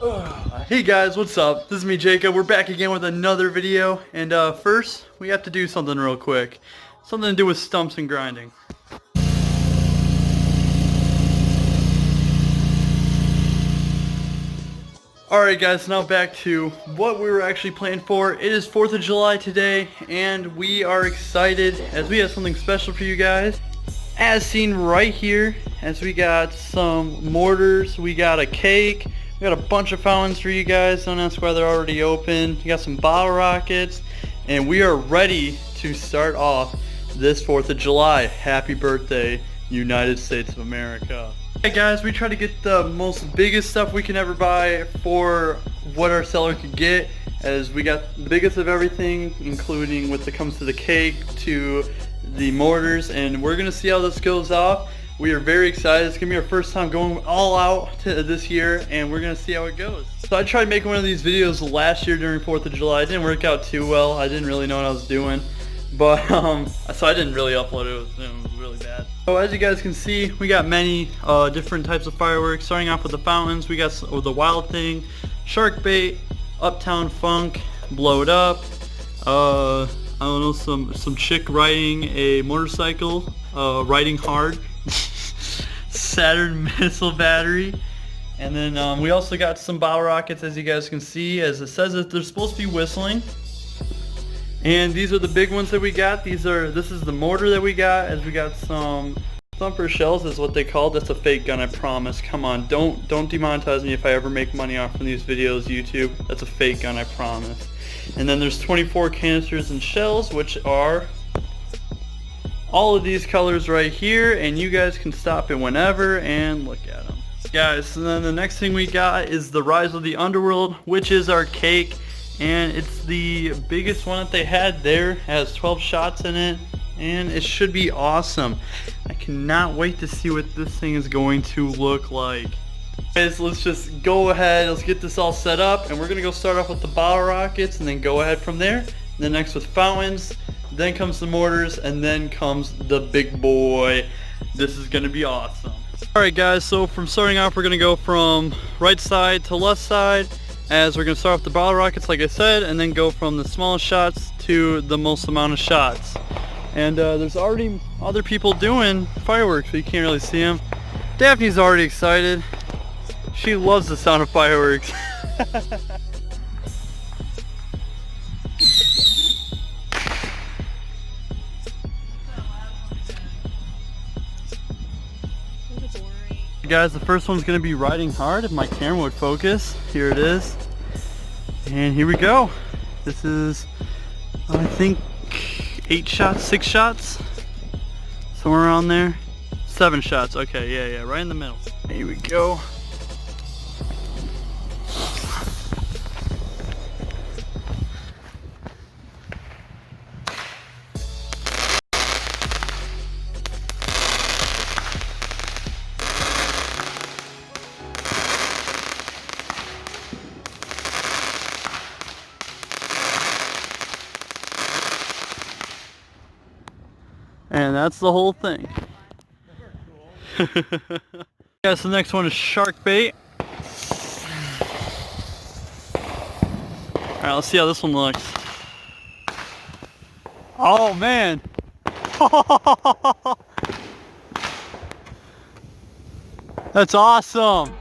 Hey guys, what's up? This is me, Jacob. We're back again with another video, and first we have to do something real quick. Something to do with stumps and grinding. Alright guys, now back to what we were actually planning for. It is 4th of July today, and we are excited as we have something special for you guys. As seen right here, as we got some mortars, we got a cake, we got a bunch of fountains for you guys. Don't ask why they're already open. You got some bottle rockets, and we are ready to start off this 4th of July. Happy birthday, United States of America. Hey guys, we try to get the most biggest stuff we can ever buy for what our seller could get, as we got the biggest of everything, including when it comes to the cake, to the mortars, and we're gonna see how this goes off. We are very excited. It's gonna be our first time going all out this year, and we're gonna see how it goes. So I tried making one of these videos last year during 4th of July. It didn't work out too well. I didn't really know what I was doing, but so I didn't really upload it. It was really bad. So as you guys can see, we got many different types of fireworks. Starting off with the fountains, we got the Wild Thing, Shark Bait, Uptown Funk, Blow It Up. I don't know, some chick riding a motorcycle, riding hard. Saturn missile battery, and then we also got some bottle rockets, as you guys can see, as it says that they're supposed to be whistling. And these are the big ones that we got. This is the mortar that we got, as we got some thumper shells is what they call. That's a fake gun, I promise. Come on, don't demonetize me if I ever make money off from these videos, YouTube. That's a fake gun, I promise. And then there's 24 canisters and shells, which are all of these colors right here, and you guys can stop it whenever and look at them. Guys, and then the next thing we got is the Rise of the Underworld, which is our cake, and it's the biggest one that they had there. It has 12 shots in it, and it should be awesome. I cannot wait to see what this thing is going to look like. Guys, let's just go ahead, let's get this all set up, and we're gonna go start off with the bottle rockets and then go ahead from there. And then next with fountains, then comes the mortars, and then comes the big boy. This is gonna be awesome. Alright guys, so from starting off, we're gonna go from right side to left side, as we're gonna start off the bottle rockets like I said, and then go from the smallest shots to the most amount of shots. And there's already other people doing fireworks, but you can't really see them. Daphne's already excited. She loves the sound of fireworks. Guys, the first one's going to be riding hard if my camera would focus. Here it is. And here we go. This is, I think, 8 shots, 6 shots? Somewhere around there. 7 shots. Okay, yeah, right in the middle. Here we go. And that's the whole thing. Yeah, so the next one is Shark Bait. Alright, let's see how this one looks. Oh man! That's awesome!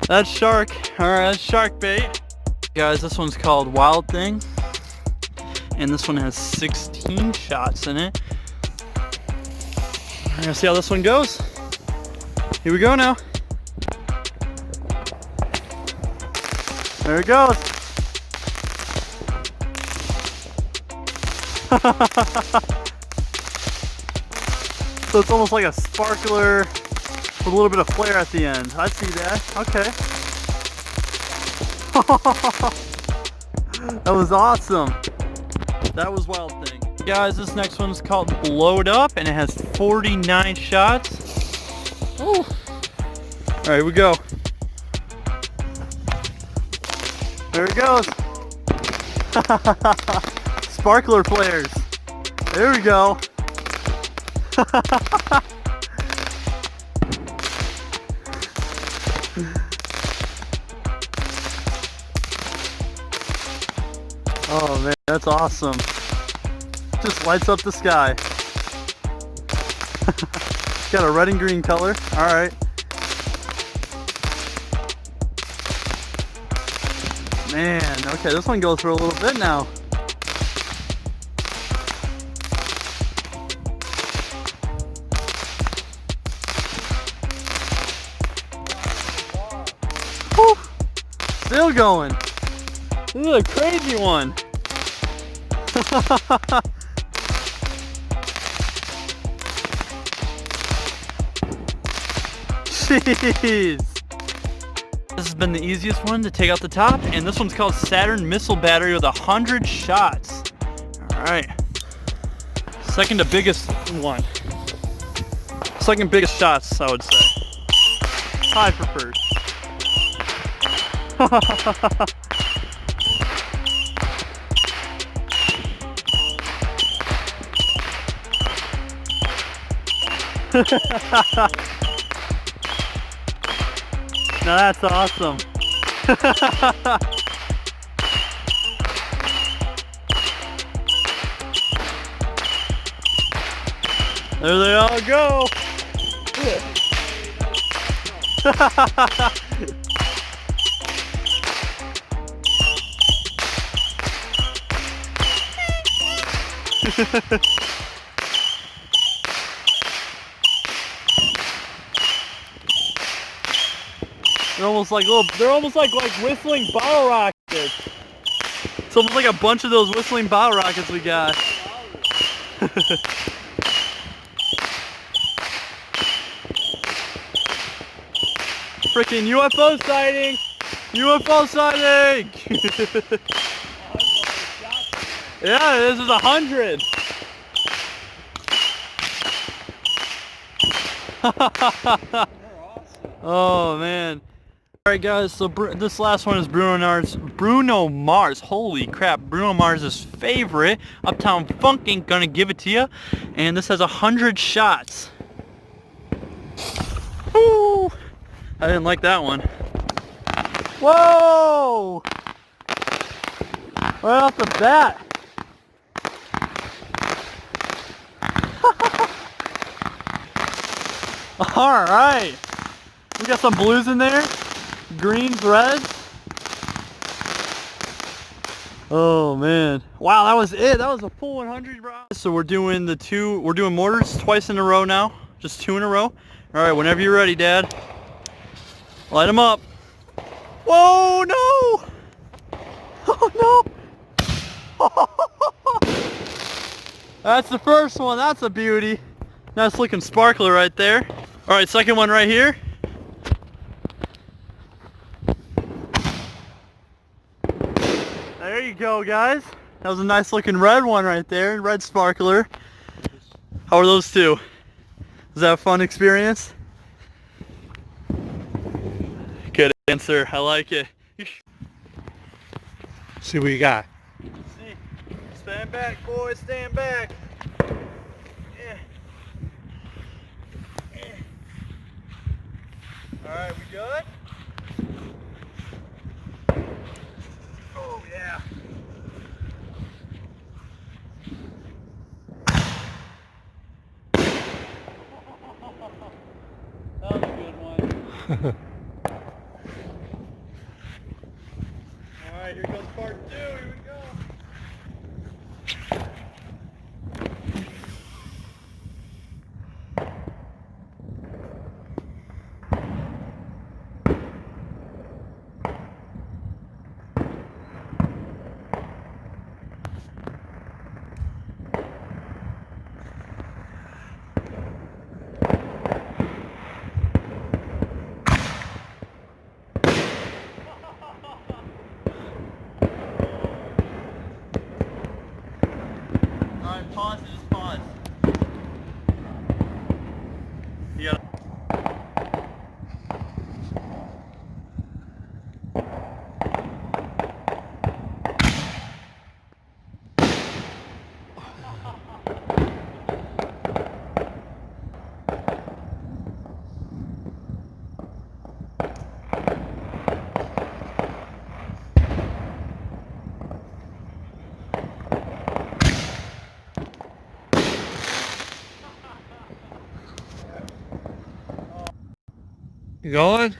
That's shark. Alright, that's Shark Bait. Guys, this one's called Wild Thing. And this one has 16 shots in it. We're gonna see how this one goes. Here we go now. There it goes. So it's almost like a sparkler with a little bit of flare at the end. I see that. Okay. That was awesome. That was Wild Thing. Guys, this next one is called Blow It Up, and it has 49 shots. Ooh. Alright, here we go. There it goes. Sparkler flares. There we go. Oh man, that's awesome. Just lights up the sky. Got a red and green color. All right. Man, okay, this one goes for a little bit now. Whew. Still going. This is a crazy one. Jeez. This has been the easiest one to take out the top, and this one's called Saturn Missile Battery with 100 shots. All right. Second to biggest one. Second biggest shots, I would say. Tied for first. Now that's awesome. There they all go. They're almost like whistling bottle rockets. It's almost like a bunch of those whistling bottle rockets we got. Freaking UFO sighting! UFO sighting! Yeah, this is 100. Oh man. Alright guys, so this last one is Bruno Mars. Holy crap, Bruno Mars' favorite. Uptown Funk ain't gonna give it to you. And this has 100 shots. Woo! I didn't like that one. Whoa! Right off the bat. Alright. We got some blues in there. Greens, reds. Oh man. Wow, that was it. That was a full 100, bro. So we're doing mortars twice in a row now. Just 2 in a row. Alright, whenever you're ready, Dad. Light them up. Whoa, no! Oh no! That's the first one. That's a beauty. Nice looking sparkler right there. Alright, second one right here. There you go, guys. That was a nice looking red one right there. Red sparkler. How are those two? Was that a fun experience? Good answer. I like it. See what you got. See. Stand back, boys. Stand back. Yeah. Yeah. All right, we good? Oh yeah. That was a good one. Alright, here goes part 2. Here we go. You going?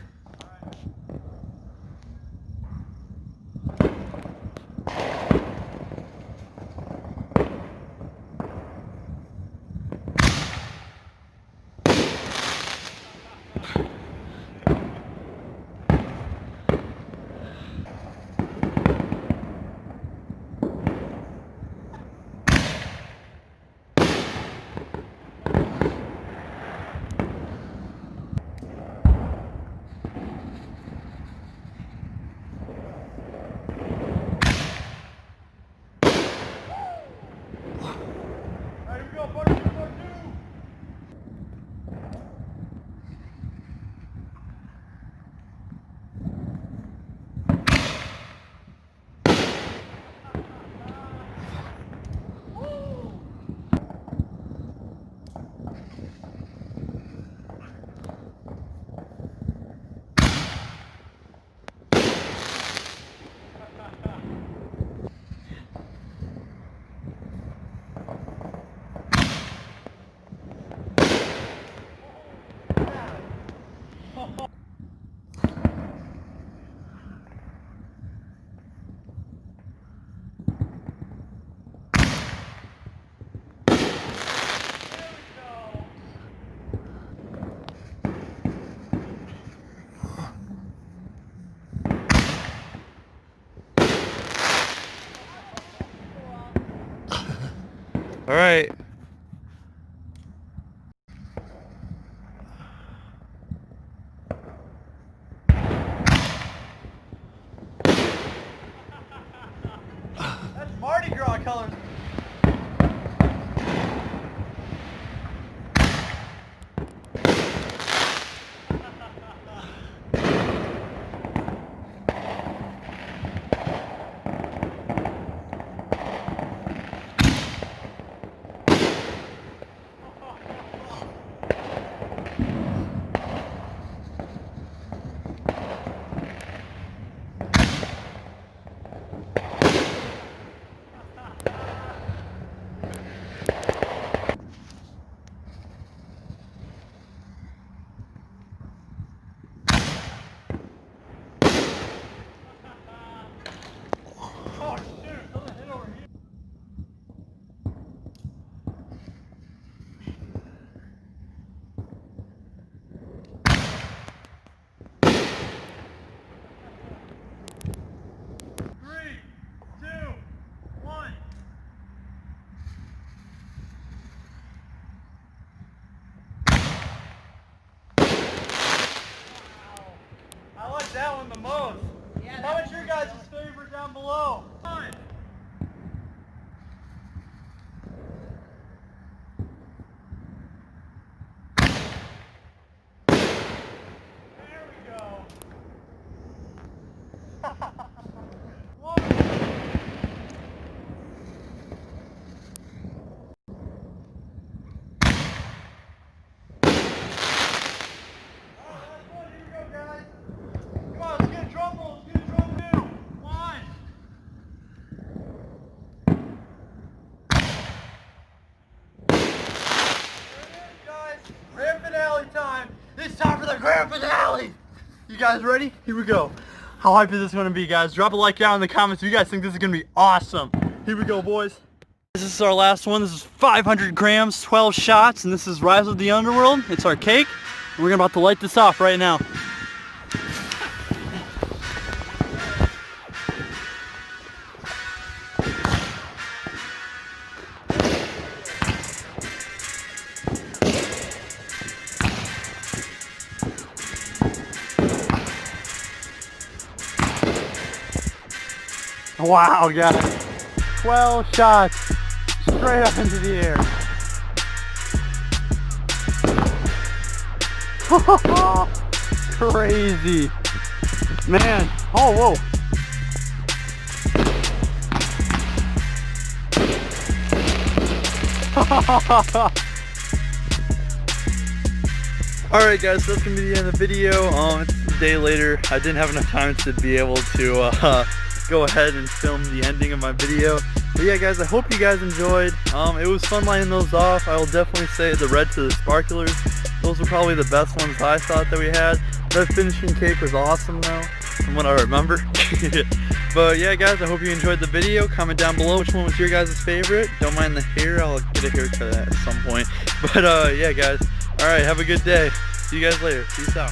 All right. That's Mardi Gras colors. I like that one the most. Yeah, how much your guys' favorite down below? Fine. There we go. Time for the grand finale! You guys ready? Here we go. How hype is this going to be, guys? Drop a like down in the comments if you guys think this is going to be awesome. Here we go, boys. This is our last one. This is 500 grams, 12 shots, and this is Rise of the Underworld. It's our cake, and we're about to light this off right now. Wow, guys. 12 shots straight up into the air. Crazy. Man. Oh, whoa. Alright guys, so that's going to be the end of the video. It's a day later. I didn't have enough time to be able to go ahead and film the ending of my video. But yeah guys, I hope you guys enjoyed. It was fun lighting those off. I will definitely say the red to the sparklers. Those were probably the best ones I thought that we had. That finishing cake was awesome though, from what I remember. But yeah guys, I hope you enjoyed the video. Comment down below which one was your guys' favorite. Don't mind the hair, I'll get a haircut at some point. But yeah guys, alright, have a good day. See you guys later. Peace out.